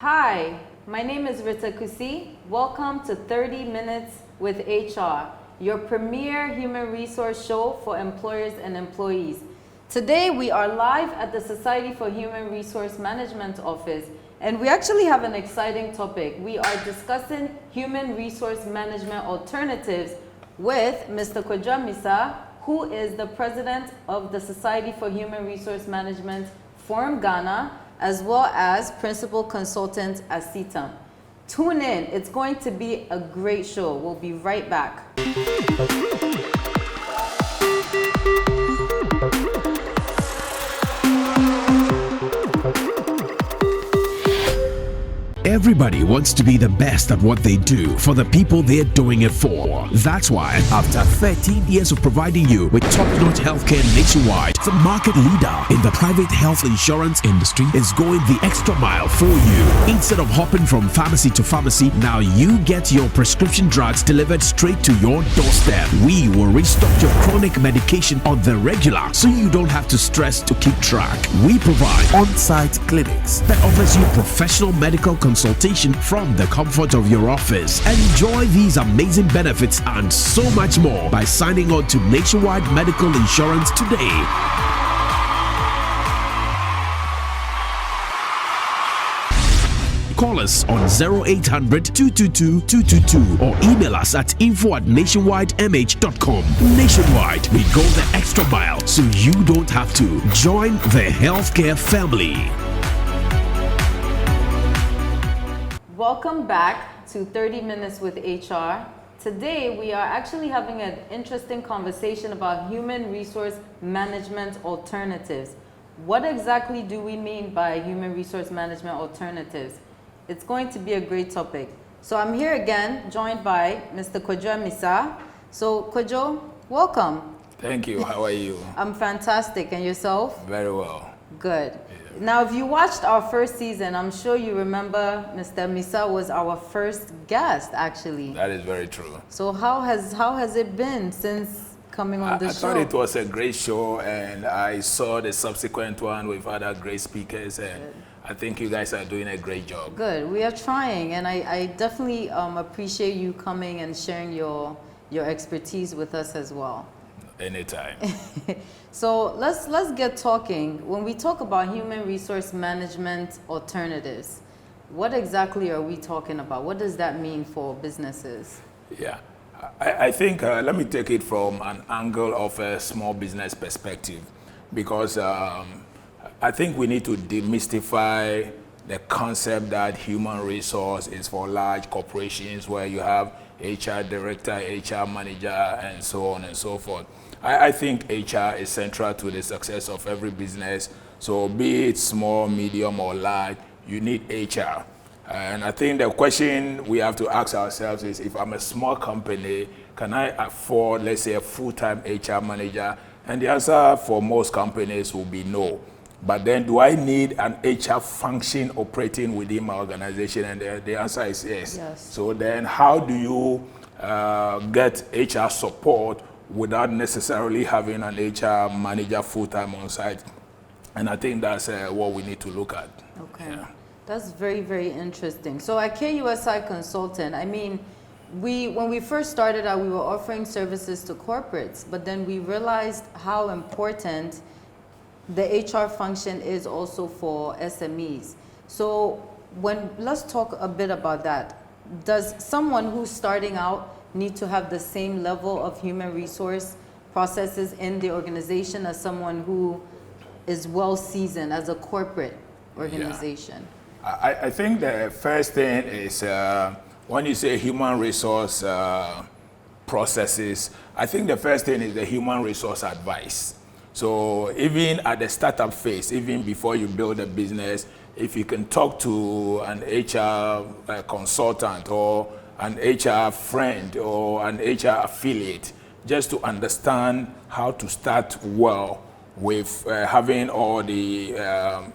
Hi, my name is Rita Kusi. Welcome to 30 Minutes with HR, your premier human resource show for employers and employees. Today we are live at the Society for Human Resource Management office, and we actually have an exciting topic. We are discussing human resource management alternatives with Mr. Kojo Amissah, who is the president of the Society for Human Resource Management Forum Ghana, as well as principal consultant at CITAM. Tune in, it's going to be a great show. We'll be right back. Everybody wants to be the best at what they do for the people they're doing it for. That's why, after 13 years of providing you with top-notch healthcare nationwide, the market leader in the private health insurance industry is going the extra mile for you. Instead of hopping from pharmacy to pharmacy, now you get your prescription drugs delivered straight to your doorstep. We will restock your chronic medication on the regular, so you don't have to stress to keep track. We provide on-site clinics that offers you professional medical consultation from the comfort of your office. Enjoy these amazing benefits and so much more by signing on to Nationwide Medical Insurance today. Call us on 0800-222-222 or email us at info@nationwidemh.com. Nationwide, we go the extra mile so you don't have to. Join the healthcare family. Welcome back to 30 Minutes with HR. Today we are actually having an interesting conversation about human resource management alternatives. What exactly do we mean by human resource management alternatives? It's going to be a great topic. So I'm here again, joined by Mr. Kojo Amissah. So Kojo, welcome. Thank you. How are you? I'm fantastic. And yourself? Very well. Good. Now, if you watched our first season, I'm sure you remember Mr. Amissah was our first guest, actually. That is very true. So how has it been since coming on the show? I thought it was a great show, and I saw the subsequent one with other great speakers, and I think you guys are doing a great job. Good. We are trying, and I definitely appreciate you coming and sharing your expertise with us as well. Anytime. So let's get talking. When we talk about human resource management alternatives, what exactly are we talking about? What does that mean for businesses? Yeah, I think let me take it from an angle of a small business perspective, because I think we need to demystify the concept that human resource is for large corporations where you have HR director, HR manager, and so on and so forth. I think HR is central to the success of every business. So be it small, medium, or large, you need HR. And I think the question we have to ask ourselves is, if I'm a small company, can I afford, let's say, a full-time HR manager? And the answer for most companies will be no. But then, do I need an HR function operating within my organization? And the answer is yes. So then, how do you get HR support without necessarily having an HR manager full-time on site? And I think that's what we need to look at. Okay. Yeah. That's very, very interesting. So at KUSI Consultant, I mean, when we first started out, we were offering services to corporates, but then we realized how important the HR function is also for SMEs. So let's talk a bit about that. Does someone who's starting out need to have the same level of human resource processes in the organization as someone who is well seasoned as a corporate organization? Yeah. I think the first thing is when you say human resource processes, I think the first thing is the human resource advice. So even at the startup phase, even before you build a business, if you can talk to an HR consultant or an HR friend or an HR affiliate, just to understand how to start well with having all the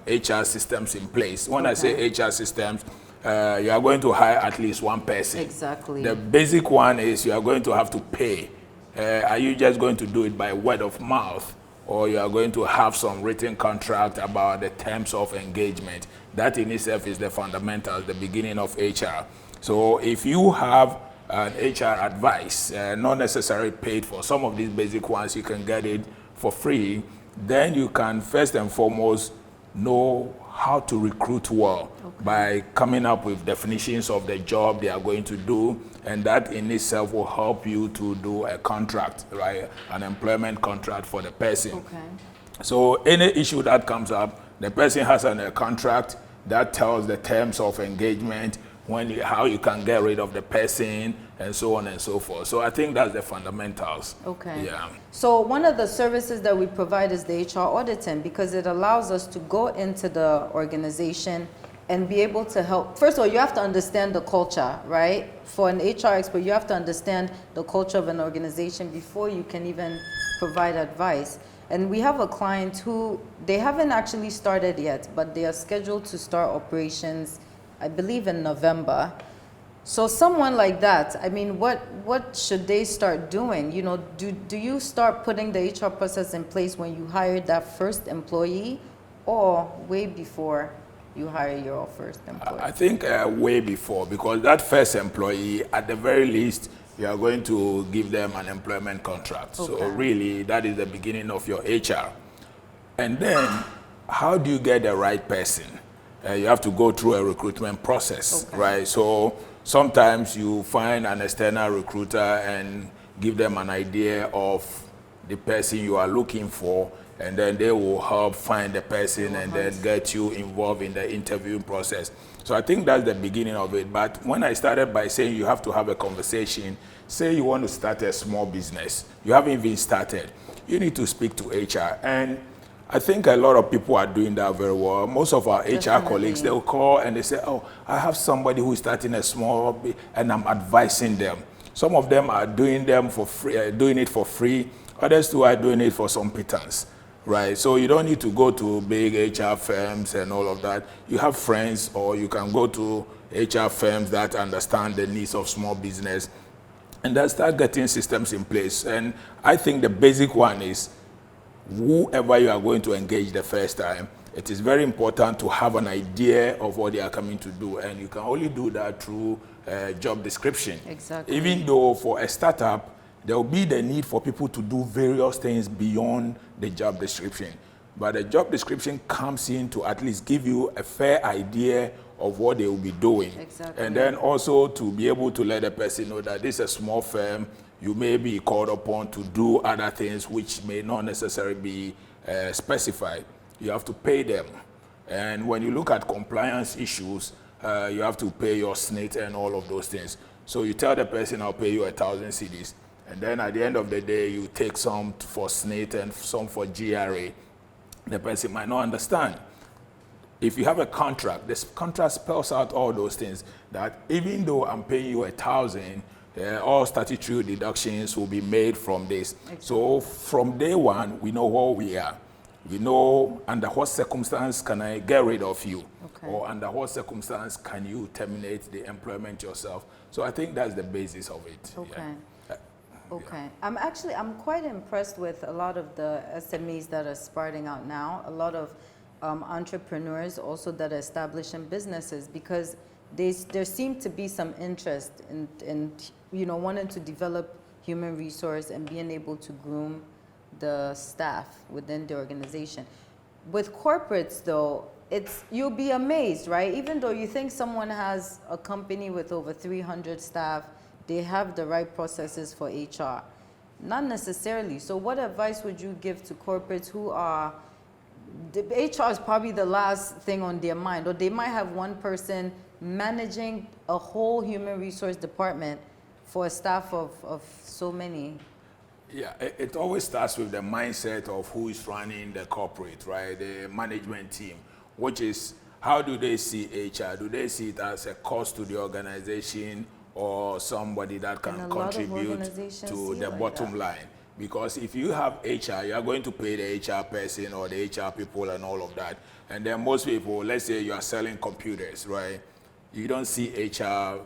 HR systems in place. When I say HR systems, you are going to hire at least one person. Exactly. The basic one is you are going to have to pay. Are you just going to do it by word of mouth? or you are going to have some written contract about the terms of engagement. That in itself is the fundamentals, the beginning of HR. So if you have an HR advice, not necessarily paid for, some of these basic ones you can get it for free, then you can first and foremost know how to recruit well by coming up with definitions of the job they are going to do, and that in itself will help you to do a contract, right? An employment contract for the person. Okay. So any issue that comes up, the person has a contract that tells the terms of engagement, how you can get rid of the person, and so on and so forth. So I think that's the fundamentals. Okay. Yeah. So one of the services that we provide is the HR auditing, because it allows us to go into the organization and be able to help. First of all, you have to understand the culture, right? For an HR expert, you have to understand the culture of an organization before you can even provide advice. And we have a client who, they haven't actually started yet, but they are scheduled to start operations, I believe, in November. So someone like that, I mean, what should they start doing? You know, do you start putting the HR process in place when you hire that first employee, or way before you hire your first employee? I think way before, because that first employee, at the very least, you are going to give them an employment contract. Okay. So really, that is the beginning of your HR. And then, how do you get the right person? You have to go through a recruitment process, right? So sometimes you find an external recruiter and give them an idea of the person you are looking for, and then they will help find the person and then get you involved in the interviewing process. So I think that's the beginning of it. But when I started by saying you have to have a conversation, say you want to start a small business, you haven't even started, you need to speak to HR. And I think a lot of people are doing that very well. Most of our HR colleagues, they'll call and they say, oh, I have somebody who is starting a small, and I'm advising them. Some of them are doing them for free, doing it for free. Others too are doing it for some pittance, right? So you don't need to go to big HR firms and all of that. You have friends, or you can go to HR firms that understand the needs of small business, and then start getting systems in place. And I think the basic one is, whoever you are going to engage the first time, it is very important to have an idea of what they are coming to do, and you can only do that through job description. Exactly. Even though for a startup, there will be the need for people to do various things beyond the job description. But the job description comes in to at least give you a fair idea of what they will be doing. Exactly. And then also to be able to let the person know that this is a small firm, you may be called upon to do other things which may not necessarily be specified. You have to pay them. And when you look at compliance issues, you have to pay your SNIT and all of those things. So you tell the person, I'll pay you 1,000 cedis. And then at the end of the day, you take some for SNIT and some for GRA. The person might not understand. If you have a contract, this contract spells out all those things, that even though I'm paying you 1,000, all statutory deductions will be made from this. Exactly. So from day one, we know where we are. We know under what circumstance can I get rid of you, or under what circumstance can you terminate the employment yourself. So I think that's the basis of it. Okay. Yeah. Okay. I'm quite impressed with a lot of the SMEs that are sprouting out now, a lot of entrepreneurs also that are establishing businesses, because there seemed to be some interest in wanting to develop human resource and being able to groom the staff within the organization. With corporates though, you'll be amazed, right? Even though you think someone has a company with over 300 staff, they have the right processes for HR. Not necessarily. So what advice would you give to corporates who are, the HR is probably the last thing on their mind, or they might have one person managing a whole human resource department for a staff of so many? Yeah, it always starts with the mindset of who is running the corporate, right? The management team, which is, how do they see HR? Do they see it as a cost to the organization, or somebody that can contribute to the bottom line? Because if you have HR, you are going to pay the HR person or the HR people and all of that. And then most people, let's say you are selling computers, right? You don't see HR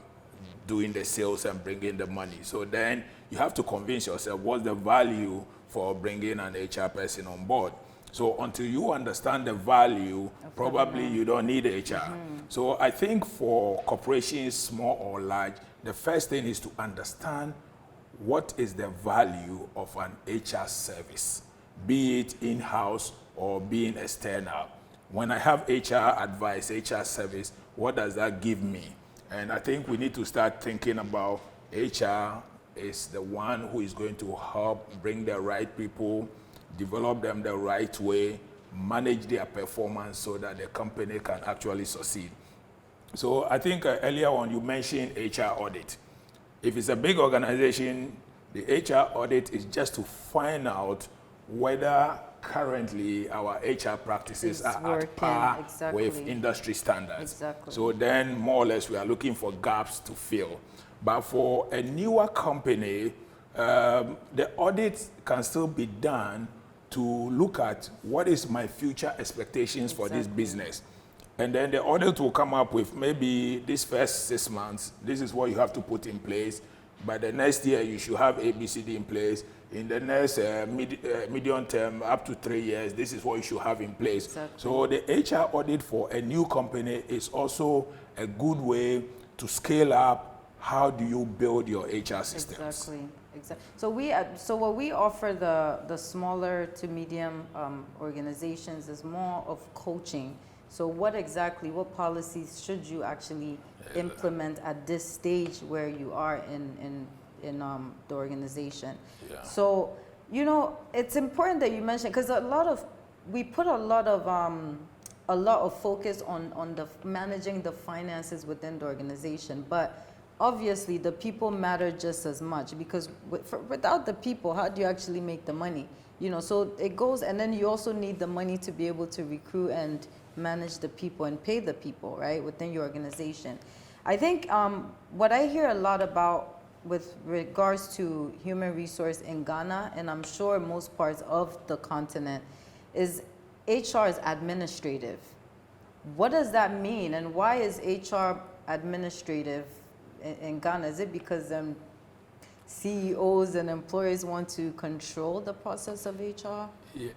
doing the sales and bringing the money. So then you have to convince yourself, what's the value for bringing an HR person on board. So until you understand the value, probably you don't need HR. So I think for corporations, small or large, the first thing is to understand what is the value of an HR service, be it in-house or being external. When I have HR advice, HR service, what does that give me? And I think we need to start thinking about HR is the one who is going to help bring the right people, develop them the right way, manage their performance so that the company can actually succeed. So I think earlier on you mentioned HR audit. If it's a big organization, the HR audit is just to find out whether currently our HR practices are at par with industry standards. So then more or less we are looking for gaps to fill. But for a newer company, the audit can still be done to look at what is my future expectations for this business. And then the audit will come up with maybe this first 6 months, this is what you have to put in place. By the next year, you should have ABCD in place. In the next medium term, up to 3 years, this is what you should have in place. So the HR audit for a new company is also a good way to scale up. How do you build your HR systems? Exactly. So what we offer the smaller to medium organizations is more of coaching. So what policies should you actually implement at this stage where you are in the organization? So, it's important that you mentioned, because we put a lot of focus on the managing the finances within the organization, but obviously the people matter just as much, because without the people, how do you actually make the money? So it goes, and then you also need the money to be able to recruit and manage the people and pay the people, right, within your organization. I think what I hear a lot about with regards to human resource in Ghana, and I'm sure most parts of the continent, is HR is administrative. What does that mean, and why is HR administrative in Ghana? Is it because CEOs and employers want to control the process of HR? Yeah.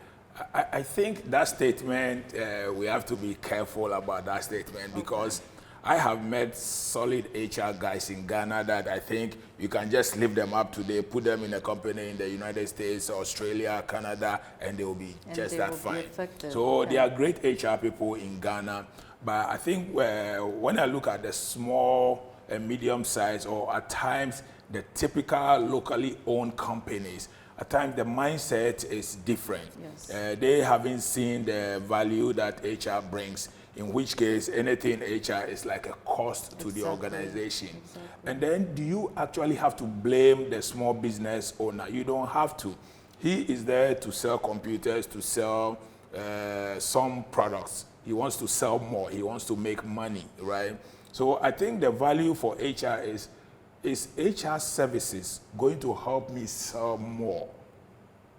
I think that statement, we have to be careful about that statement, because I have met solid HR guys in Ghana that I think you can just lift them up today, put them in a company in the United States, Australia, Canada, and they will be just that fine. So they are great HR people in Ghana. But I think when I look at the small and medium size, or at times the typical locally owned companies, at times the mindset is different. They haven't seen the value that HR brings, in which case anything HR is like a cost to the organization. And then do you actually have to blame the small business owner? You don't have to. He is there to sell computers, to sell some products. He wants to sell more. He wants to make money, right? So I think the value for HR is HR services going to help me sell more?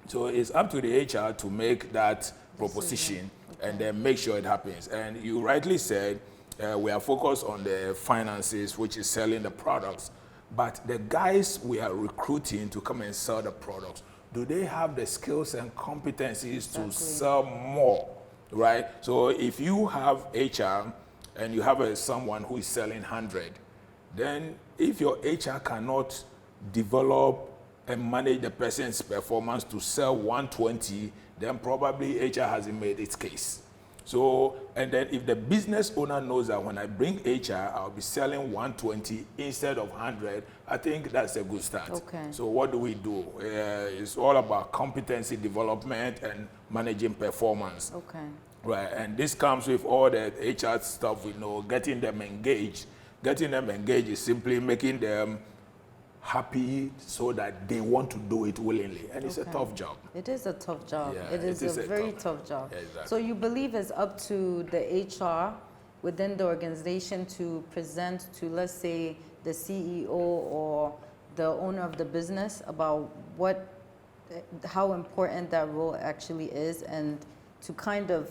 So it's up to the HR to make that proposition and then make sure it happens. And you rightly said we are focused on the finances, which is selling the products. But the guys we are recruiting to come and sell the products, do they have the skills and competencies to sell more, right? So if you have HR and you have someone who is selling 100, then if your HR cannot develop and manage the person's performance to sell 120, then probably HR hasn't made its case. So, and then if the business owner knows that when I bring HR, I'll be selling 120 instead of 100, I think that's a good start. So what do? It's all about competency development and managing performance. Right, and this comes with all the HR stuff we know, getting them engaged. Getting them engaged is simply making them happy so that they want to do it willingly. And it's a tough job. It is a tough job. It is a very tough job. So you believe it's up to the HR within the organization to present to, let's say, the CEO or the owner of the business about how important that role actually is, and to kind of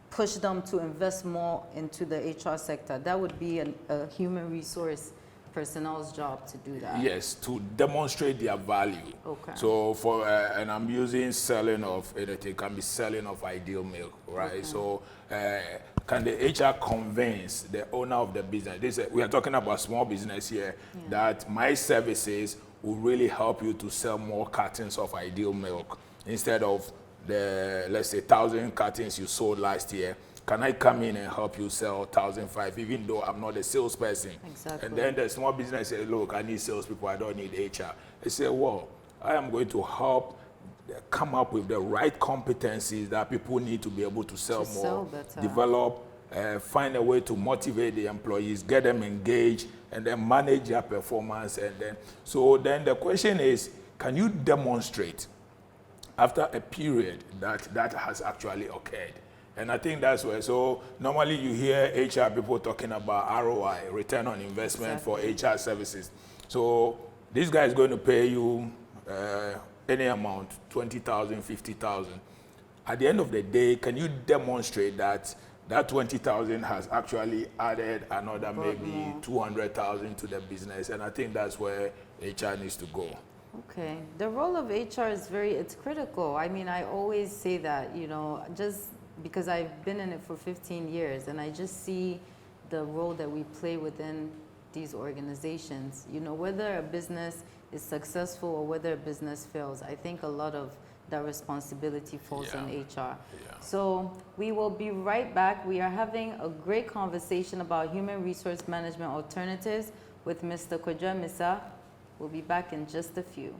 push them to invest more into the HR sector. That would be a human resource personnel's job to do that. Yes, to demonstrate their value. Okay. So for, and I'm using selling of anything, can be selling of ideal milk, right? Okay. So can the HR convince the owner of the business, we are talking about small business here, that my services will really help you to sell more cartons of ideal milk instead of the, let's say, 1,000 cartons you sold last year. Can I come in and help you sell 1,005, even though I'm not a salesperson? Exactly. And then the small business says, look, I need salespeople, I don't need HR. They say, well, I am going to help come up with the right competencies that people need to be able to sell more, sell better. develop, find a way to motivate the employees, get them engaged, and then manage their performance. And then, so then the question is, can you demonstrate after a period that has actually occurred? And I think that's where, so normally you hear HR people talking about ROI, return on investment for HR services. So this guy is going to pay you any amount, 20,000, 50,000. At the end of the day, can you demonstrate that that 20,000 has actually added another maybe 200,000 to the business? And I think that's where HR needs to go. Okay. The role of HR is it's critical. I mean, I always say that, you know, just because I've been in it for 15 years and I just see the role that we play within these organizations. You know, whether a business is successful or whether a business fails, I think a lot of that responsibility falls on HR. Yeah. So we will be right back. We are having a great conversation about human resource management alternatives with Mr. Kojo Amissah. We'll be back in just a few.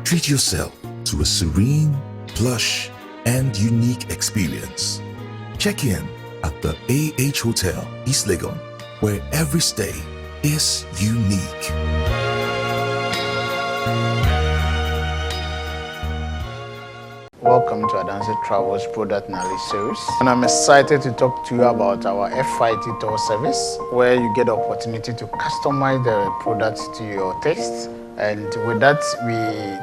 Treat yourself to a serene, plush, and unique experience. Check in at the AH Hotel, East Legon, where every stay is unique. Welcome to Adansi Travels Product Knowledge Series. And I'm excited to talk to you about our FIT tour service, where you get the opportunity to customize the product to your taste. And with that, we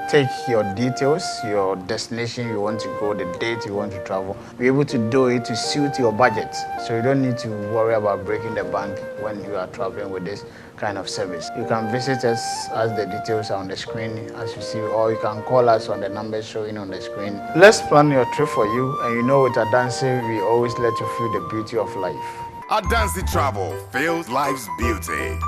take your details, your destination you want to go, the date you want to travel. We're able to do it to suit your budget. So you don't need to worry about breaking the bank when you are traveling with this kind of service. You can visit us as the details are on the screen as you see, or you can call us on the numbers showing on the screen. Let's plan your trip for you, and you know with Adansi, we always let you feel the beauty of life. Adansi Travel feels life's beauty.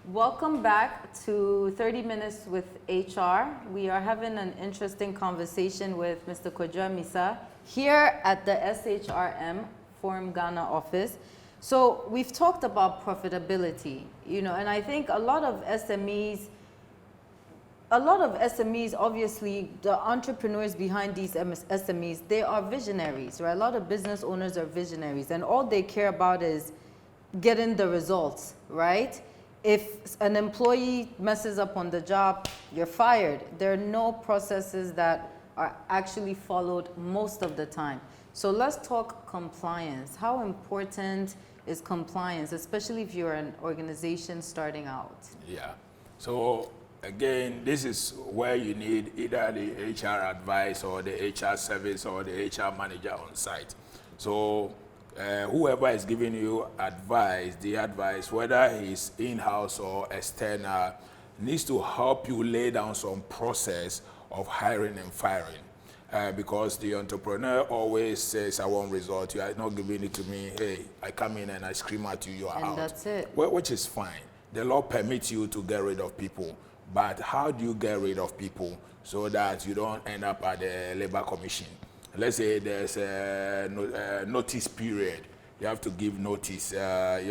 Welcome back to 30 Minutes with HR. We are having an interesting conversation with Mr. Kojo Amissah here at the SHRM Forum Ghana office. So we've talked about profitability, you know, and I think a lot of SMEs, obviously, the entrepreneurs behind these SMEs, they are visionaries, right? A lot of business owners are visionaries, and all they care about is getting the results, right? If an employee messes up on the job, you're fired. There are no processes that are actually followed most of the time. So let's talk compliance. How important is compliance, especially if you're an organization starting out? Yeah. So again, this is where you need either the HR advice or the HR service or the HR manager on site. So whoever is giving you advice, the advice, whether he's in-house or external, needs to help you lay down some process of hiring and firing. because the entrepreneur always says, I want result. You are not giving it to me. Hey, I come in and I scream at you, you are out. And that's it. Well, which is fine. The law permits you to get rid of people. But how do you get rid of people so that you don't end up at the Labor Commission? Let's say there's a notice period. You have to give notice. You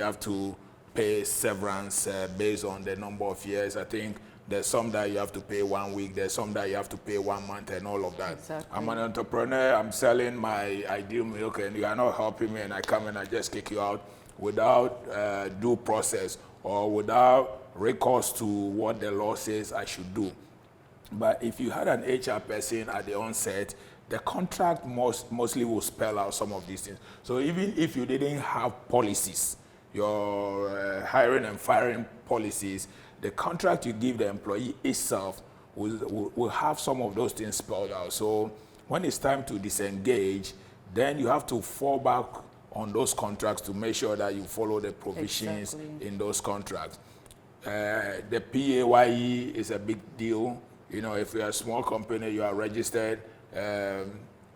have to pay severance based on the number of years. I think there's some that you have to pay 1 week. There's some that you have to pay 1 month and all of that. Exactly. I'm an entrepreneur. I'm selling my ideal milk and you are not helping me and I come and I just kick you out without due process or without recourse to what the law says I should do. But if you had an HR person at the onset, the contract mostly will spell out some of these things. So even if you didn't have policies, your hiring and firing policies, the contract you give the employee itself will have some of those things spelled out. So when it's time to disengage, then you have to fall back on those contracts to make sure that you follow the provisions in those contracts. The PAYE is a big deal. You know, if you're a small company, you are registered,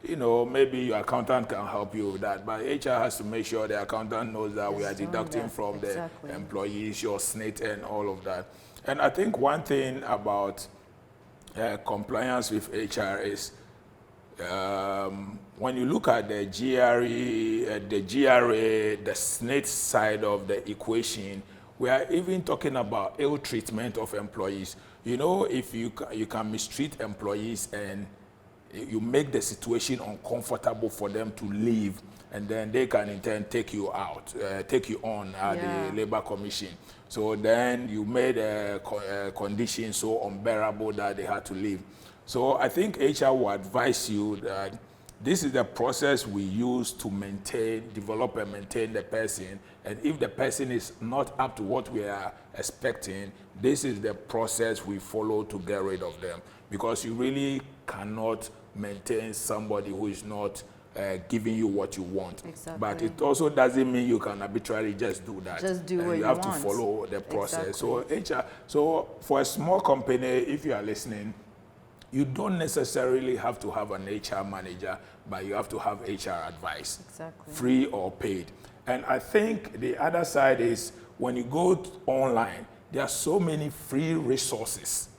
you know, maybe your accountant can help you with that. But HR has to make sure the accountant knows that we are deducting from the employees, your SNIT and all of that. And I think one thing about compliance with HR is when you look at the GRA, the SNIT side of the equation, we are even talking about ill treatment of employees. You know, if you can mistreat employees and you make the situation uncomfortable for them to leave, and then they can in turn take you out, take you on at the Labor Commission. So then you made a condition so unbearable that they had to leave. So I think HR will advise you that this is the process we use to maintain, develop and maintain the person. And if the person is not up to what we are expecting, this is the process we follow to get rid of them. Because you really cannot maintain somebody who is not giving you what you want. Exactly. But it also doesn't mean you can arbitrarily just do that. Just do what you have want. to follow the process. Exactly. So for a small company, if you are listening, you don't necessarily have to have an HR manager, but you have to have HR advice, free or paid. And I think the other side is when you go online, there are so many free resources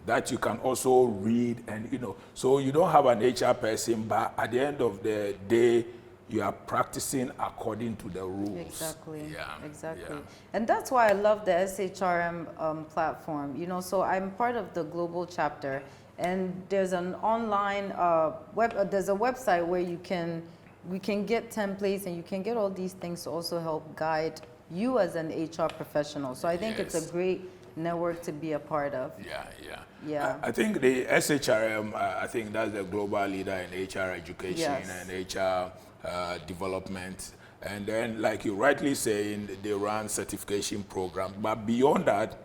that you can also read, and you know, so you don't have an HR person, but at the end of the day, you are practicing according to the rules. Exactly. Yeah. Exactly. Yeah. And that's why I love the SHRM platform. You know, so I'm part of the global chapter, and there's an online there's a website where we can get templates and you can get all these things to also help guide you as an HR professional. So I think it's a great network to be a part of. Yeah. I think the SHRM, I think that's the global leader in HR education and HR development. And then, like you rightly saying, they run certification program. But beyond that,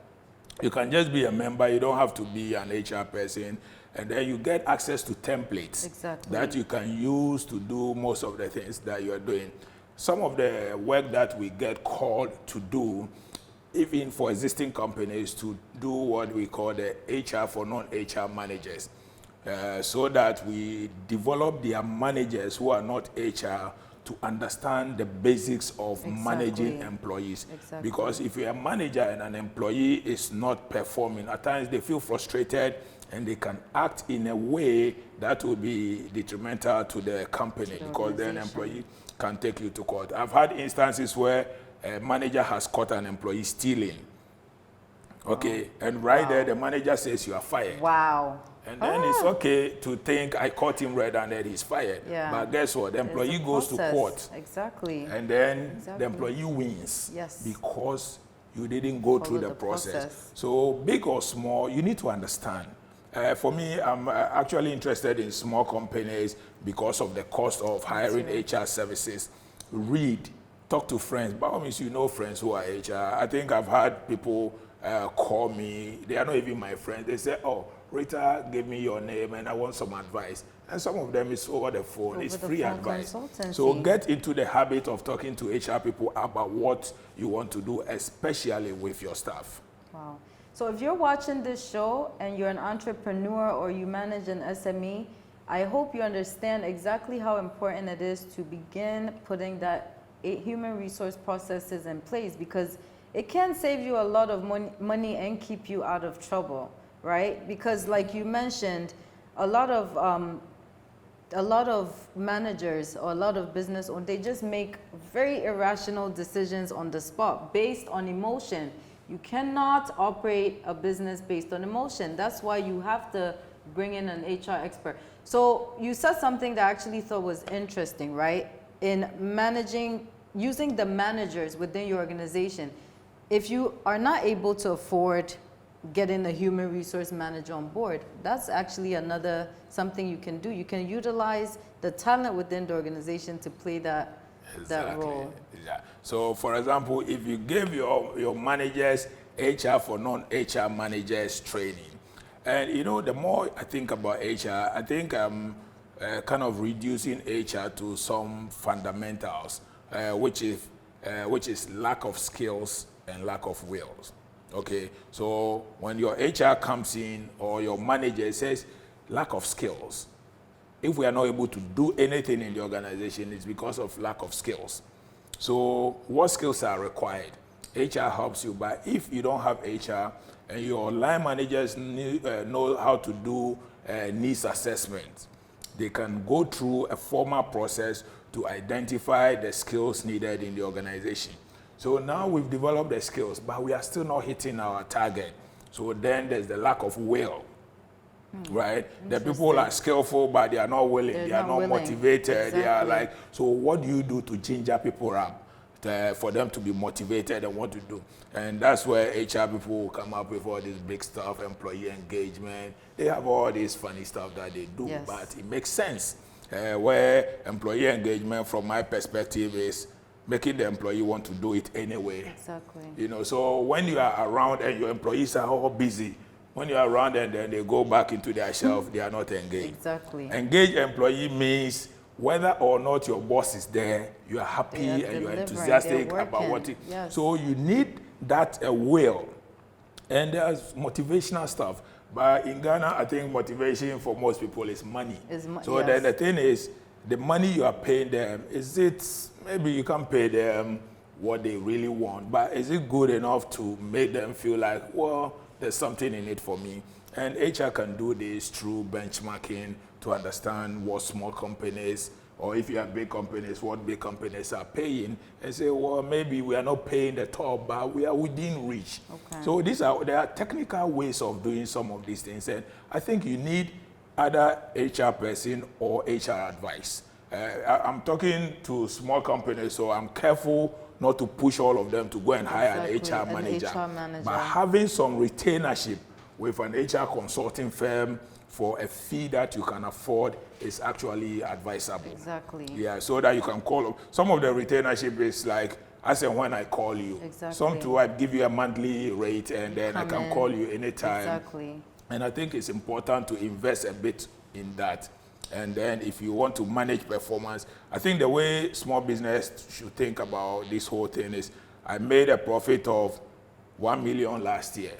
you can just be a member. You don't have to be an HR person. And then you get access to templates that you can use to do most of the things that you're doing. Some of the work that we get called to do, even for existing companies, to do what we call the HR for non-HR managers, so that we develop their managers who are not HR to understand the basics of managing employees. Because if you're a manager and an employee is not performing, at times they feel frustrated and they can act in a way that will be detrimental to the company, because then an employee can take you to court. I've had instances where a manager has caught an employee stealing. And there the manager says you are fired. And then it's okay to think I caught him red-handed, he's fired. But guess what? The employee goes to court. And then the employee wins because you didn't go through the process. So big or small, you need to understand. For me, I'm actually interested in small companies because of the cost of hiring HR services. Read, talk to friends. By all means, you know friends who are HR. I think I've had people call me. They are not even my friends. They say, oh, Rita gave me your name and I want some advice. And some of them is over the phone. It's free advice. So get into the habit of talking to HR people about what you want to do, especially with your staff. So if you're watching this show and you're an entrepreneur or you manage an SME, I hope you understand exactly how important it is to begin putting that human resource processes in place, because it can save you a lot of money and keep you out of trouble, right? Because like you mentioned, a lot of managers or a lot of business owners, they just make very irrational decisions on the spot based on emotion. You cannot operate a business based on emotion. That's why you have to bring in an HR expert. So you said something that I actually thought was interesting, right? In managing, using the managers within your organization. If you are not able to afford getting a human resource manager on board, that's actually another something you can do. You can utilize the talent within the organization to play that role. Yeah. So, for example, if you give your managers HR for non-HR managers training, and you know, the more I think about HR, I think I'm kind of reducing HR to some fundamentals, which is lack of skills and lack of wills. Okay, so when your HR comes in or your manager says lack of skills, if we are not able to do anything in the organization, it's because of lack of skills. So what skills are required? HR helps you, but if you don't have HR and your line managers know how to do needs assessment, they can go through a formal process to identify the skills needed in the organization. So now we've developed the skills, but we are still not hitting our target. So then there's the lack of will, right? The people are skillful, but they are not willing. They are not motivated. Exactly. They are like, so what do you do to ginger people up for them to be motivated and want to do? And that's where HR people will come up with all this big stuff, employee engagement. They have all this funny stuff that they do, but it makes sense. Where employee engagement, from my perspective, is making the employee want to do it anyway. Exactly. You know, so when you are around and your employees are all busy, when you are around and then they go back into their shelf, they are not engaged. Exactly. Engaged employee means whether or not your boss is there, you are happy and you are enthusiastic about what it. So you need that will. And there's motivational stuff. But in Ghana, I think motivation for most people is money. So then the thing is, the money you are paying them, is it, maybe you can pay them what they really want, but is it good enough to make them feel like, well, there's something in it for me? And HR can do this through benchmarking to understand what small companies, or if you have big companies, what big companies are paying, and say, well, maybe we are not paying the top, but we are within reach. Okay. So there are technical ways of doing some of these things, and I think you need either HR person or HR advice. I'm talking to small companies, so I'm careful not to push all of them to go and hire an HR manager. But having some retainership with an HR consulting firm for a fee that you can afford is actually advisable. Exactly. Yeah, so that you can call. Some of the retainership is like, as and when I call you. Exactly. Some too, I give you a monthly rate and then I can call you anytime. Exactly. And I think it's important to invest a bit in that. And then if you want to manage performance, I think the way small business should think about this whole thing is, I made a profit of 1 million last year.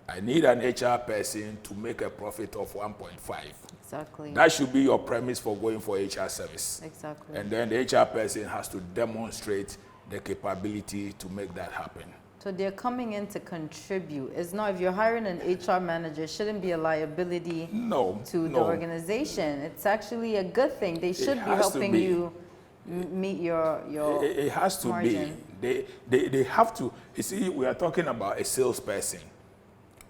I need an HR person to make a profit of 1.5. Exactly. That should be your premise for going for HR service. Exactly. And then the HR person has to demonstrate the capability to make that happen. So they're coming in to contribute. It's not, if you're hiring an HR manager, it shouldn't be a liability to the organization. It's actually a good thing. They should be helping you meet your It has to margin. be. They have to. You see, we are talking about a salesperson.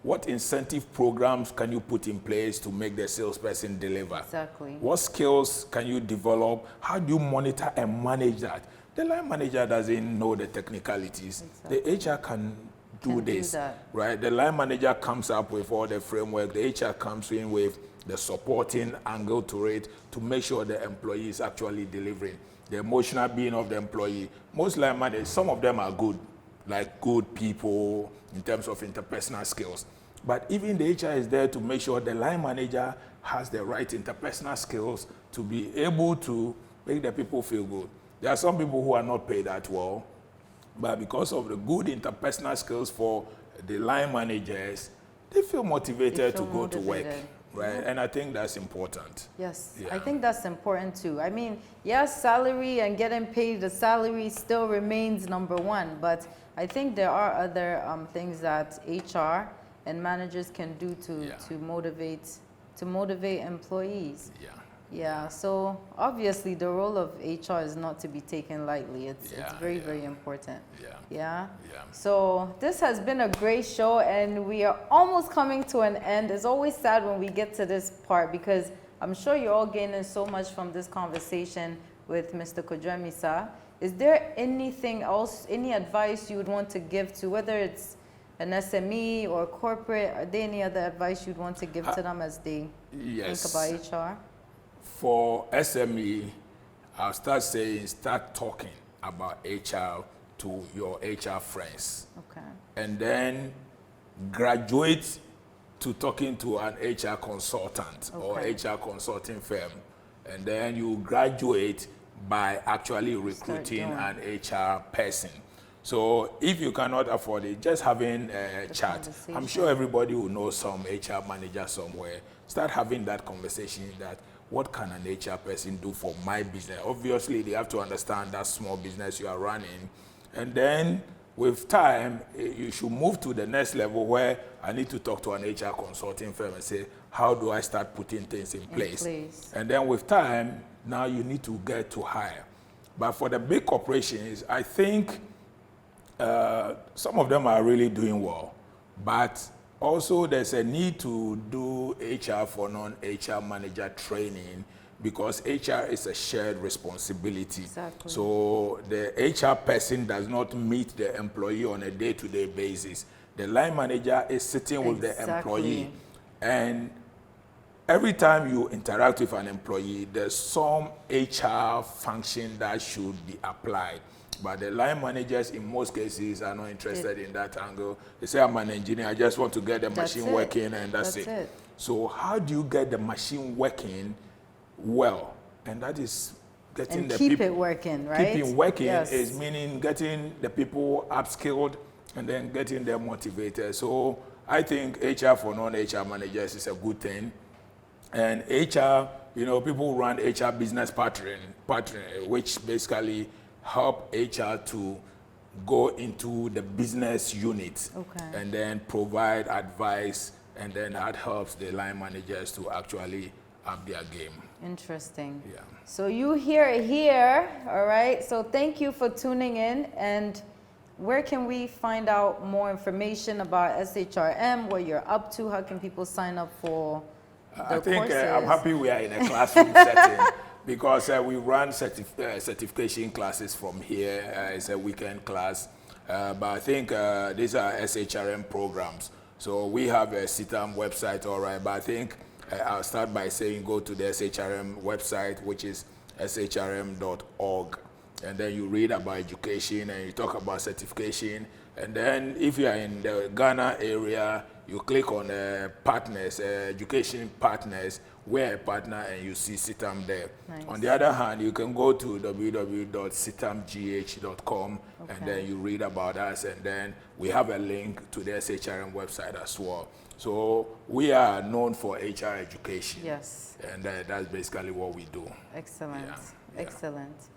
What incentive programs can you put in place to make the salesperson deliver? Exactly. What skills can you develop? How do you monitor and manage that? The line manager doesn't know the technicalities. Exactly. The HR can do this, right? The line manager comes up with all the framework. The HR comes in with the supporting angle to it to make sure the employee is actually delivering. The emotional being of the employee. Most line managers, some of them are good, like good people in terms of interpersonal skills. But even the HR is there to make sure the line manager has the right interpersonal skills to be able to make the people feel good. There are some people who are not paid that well, but because of the good interpersonal skills for the line managers, they feel motivated to go to work. right? And I think that's important. Yes, Yeah. I think that's important too. I mean, yes, salary and getting paid the salary still remains number one, but I think there are other things that HR and managers can do to motivate employees. Yeah. Yeah, so obviously the role of HR is not to be taken lightly. It's very, very important. Yeah. Yeah. Yeah. So this has been a great show, and we are almost coming to an end. It's always sad when we get to this part because I'm sure you're all gaining so much from this conversation with Mr. Kojo Amissah. Is there anything else, any advice you would want to give to, whether it's an SME or corporate, are there any other advice you'd want to give to them as they think about HR? For SME, I'll start talking about HR to your HR friends. Okay. And then graduate to talking to an HR consultant or HR consulting firm. And then you graduate by actually recruiting an HR person. So if you cannot afford it, just having a chat. I'm sure everybody will know some HR manager somewhere. Start having that conversation that what can an HR person do for my business? Obviously, they have to understand that small business you are running. And then with time, you should move to the next level where I need to talk to an HR consulting firm and say, how do I start putting things in place? And then with time, now you need to get to hire. But for the big corporations, I think some of them are really doing well. But also, there's a need to do HR for non-HR manager training because HR is a shared responsibility. Exactly. So the HR person does not meet the employee on a day-to-day basis. The line manager is sitting with the employee. And every time you interact with an employee, there's some HR function that should be applied. But the line managers, in most cases, are not interested in that angle. They say, I'm an engineer, I just want to get the machine working, and that's it. So how do you get the machine working well? And that is getting the people... keep it working, right? Keeping working is meaning getting the people upskilled and then getting them motivated. So I think HR for non-HR managers is a good thing. And HR, you know, people run HR business partnering, which basically help HR to go into the business unit and then provide advice, and then that helps the line managers to actually up their game. Interesting. Yeah. So you hear it here, all right? So thank you for tuning in. And where can we find out more information about SHRM, what you're up to? How can people sign up for the I think courses? I'm happy we are in a classroom setting. Because we run certification classes from here. It's a weekend class. But I think these are SHRM programs. So we have a CITAM website, all right. But I think I'll start by saying go to the SHRM website, which is shrm.org. And then you read about education and you talk about certification. And then if you are in the Ghana area, you click on partners, education partners, we're a partner, and you see CITAM there. Nice. On the other hand, you can go to www.citamgh.com and then you read about us, and then we have a link to the SHRM website as well. So we are known for HR education. Yes. And that's basically what we do. Excellent. Yeah. Excellent.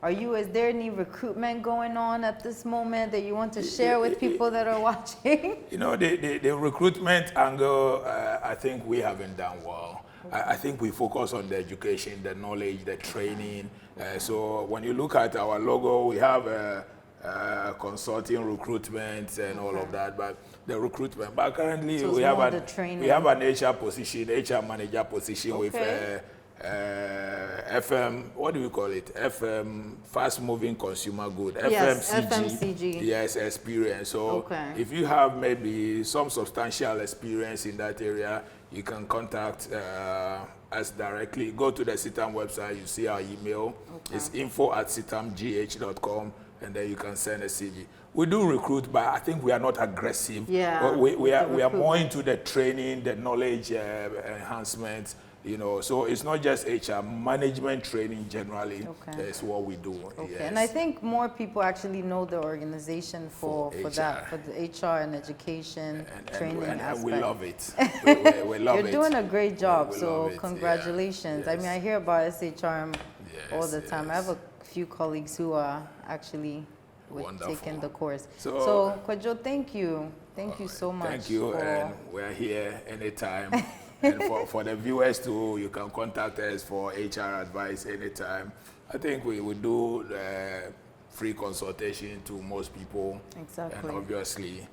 Is there any recruitment going on at this moment that you want to share with people that are watching? You know, the recruitment angle, I think we haven't done well. I think we focus on the education, the knowledge, the training. So when you look at our logo, we have consulting recruitment and all of that, but the recruitment. But currently So we have an HR position, HR manager position with FM, what do we call it? FM, fast moving consumer good. Yes, FMCG. Yes, experience. So if you have maybe some substantial experience in that area, you can contact us directly. Go to the CITAM website, you see our email. It's info@citamgh.com, and then you can send a CV. We do recruit, but I think we are not aggressive. Yeah. We are more into the training, the knowledge enhancement, You know, so it's not just HR, management training generally Okay. is what we do. Okay, Yes. and I think more people actually know the organization for that, HR. for the HR and education training and aspect. we love it. We love You're it. doing a great job, We so love it, yeah. congratulations. I mean, I Yes. hear about SHRM all Yes, the time. I have a few colleagues who are actually Wonderful. taking the course. So- So Kojo, thank you. Thank you so much. Thank you, for- and we're here anytime. And for the viewers too, you can contact us for HR advice anytime. I think we would do free consultation to most people. Exactly. And obviously,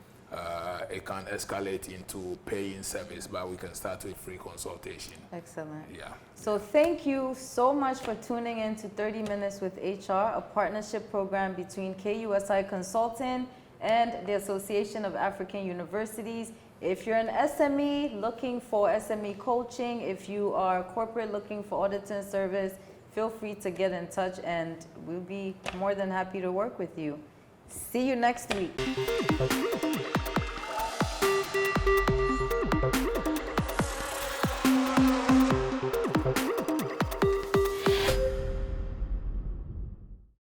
it can escalate into paying service, but we can start with free consultation. Excellent. Yeah. So thank you so much for tuning in to 30 Minutes with HR, a partnership program between KUSI Consulting and the Association of African Universities. If you're an SME looking for SME coaching, if you are corporate looking for auditing service, feel free to get in touch and we'll be more than happy to work with you. See you next week.